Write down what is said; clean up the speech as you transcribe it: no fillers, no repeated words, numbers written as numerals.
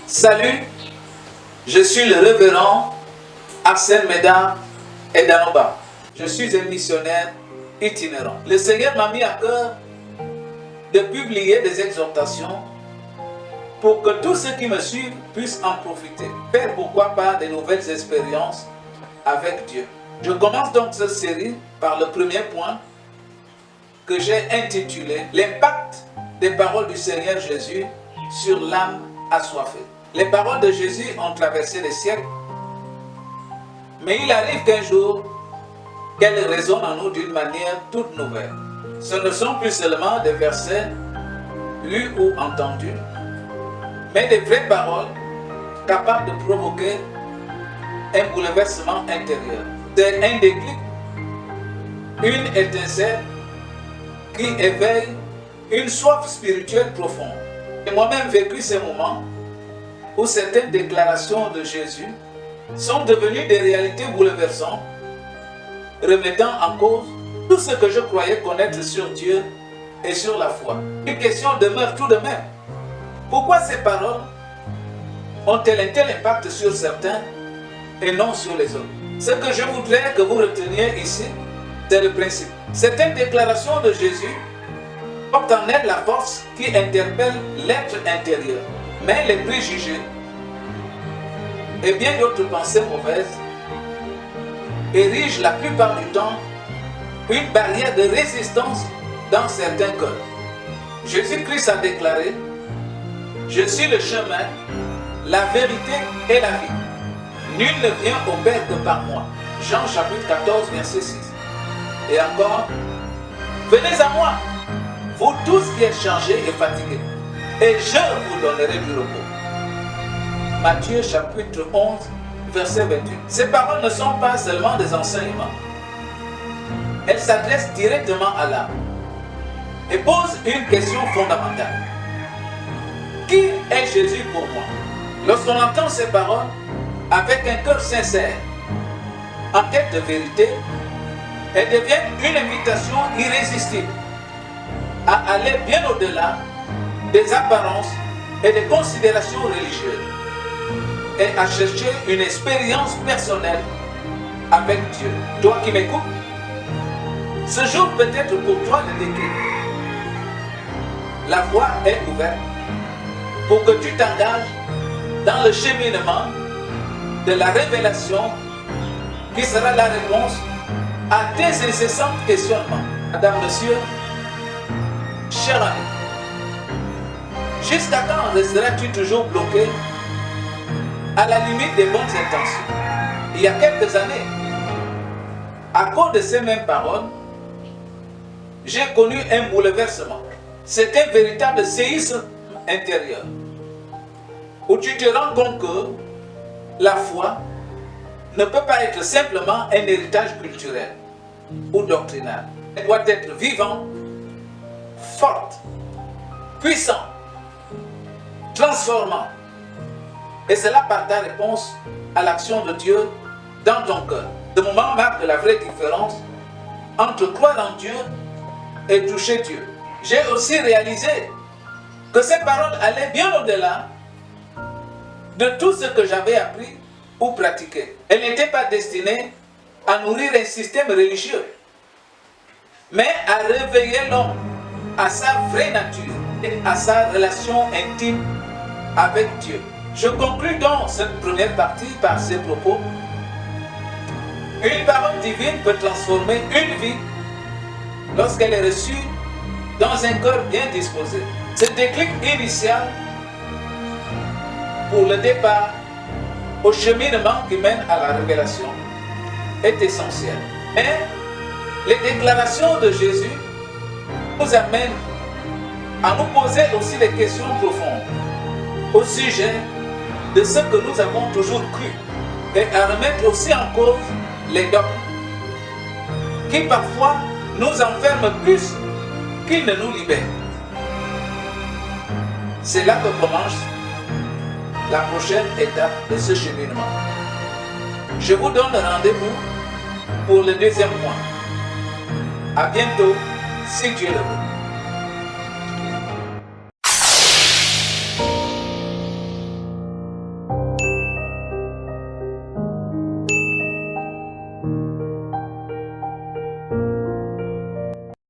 Salut, je suis le révérend Arsène Médard Edanoba. Je suis un missionnaire itinérant. Le Seigneur m'a mis à cœur de publier des exhortations pour que tous ceux qui me suivent puissent en profiter. Faire pourquoi pas de nouvelles expériences avec Dieu. Je commence donc cette série par le premier point que j'ai intitulé « L'impact des paroles du Seigneur Jésus sur l'âme assoiffée ». Les paroles de Jésus ont traversé les siècles, mais il arrive qu'un jour, qu'elles résonnent en nous d'une manière toute nouvelle. Ce ne sont plus seulement des versets lus ou entendus, mais des vraies paroles capables de provoquer un bouleversement intérieur. C'est un déclic, une étincelle qui éveille une soif spirituelle profonde. J'ai moi-même vécu ces moments où certaines déclarations de Jésus sont devenues des réalités bouleversantes, remettant en cause tout ce que je croyais connaître sur Dieu et sur la foi. Une question demeure tout de même. Pourquoi ces paroles ont-elles un tel impact sur certains et non sur les autres? Ce que je voudrais que vous reteniez ici, c'est le principe. Certaines déclarations de Jésus portent en elles la force qui interpelle l'être intérieur. Mais les préjugés et bien d'autres pensées mauvaises érigent la plupart du temps une barrière de résistance dans certains cœurs. Jésus-Christ a déclaré « Je suis le chemin, la vérité et la vie. Nul ne vient au Père que par moi. » Jean chapitre 14, verset 6. Et encore « Venez à moi, vous tous qui êtes chargés et fatigués, et je vous donnerai du repos. » Matthieu chapitre 11, verset 28. Ces paroles ne sont pas seulement des enseignements. Elles s'adressent directement à l'âme et posent une question fondamentale. Qui est Jésus pour moi? Lorsqu'on entend ces paroles avec un cœur sincère, en quête de vérité, elles deviennent une invitation irrésistible à aller bien au-delà des apparences et des considérations religieuses et à chercher une expérience personnelle avec Dieu. Toi qui m'écoutes, ce jour peut être pour toi le déclic. La voie est ouverte pour que tu t'engages dans le cheminement de la révélation qui sera la réponse à tes incessants questionnements. Madame, monsieur, cher ami, jusqu'à quand resteras-tu toujours bloqué à la limite des bonnes intentions? Il y a quelques années, à cause de ces mêmes paroles, j'ai connu un bouleversement. C'est un véritable séisme intérieur, où tu te rends compte que la foi ne peut pas être simplement un héritage culturel ou doctrinal. Elle doit être vivante, forte, puissante, transformante. Et cela par ta réponse à l'action de Dieu dans ton cœur. Ce moment marque la vraie différence entre croire en Dieu et toucher Dieu. J'ai aussi réalisé que ces paroles allaient bien au-delà de tout ce que j'avais appris ou pratiqué. Elles n'étaient pas destinées à nourrir un système religieux, mais à réveiller l'homme à sa vraie nature et à sa relation intime avec Dieu. Je conclus donc cette première partie par ces propos. Une parole divine peut transformer une vie lorsqu'elle est reçue dans un cœur bien disposé. Ce déclic initial pour le départ au cheminement qui mène à la révélation est essentiel. Mais les déclarations de Jésus nous amènent à nous poser aussi des questions profondes au sujet de ce que nous avons toujours cru et à remettre aussi en cause les dogmes qui parfois nous enferment plus qu'ils ne nous libèrent. C'est là que commence la prochaine étape de ce cheminement. Je vous donne rendez-vous pour le deuxième point. À bientôt, si Dieu le veut.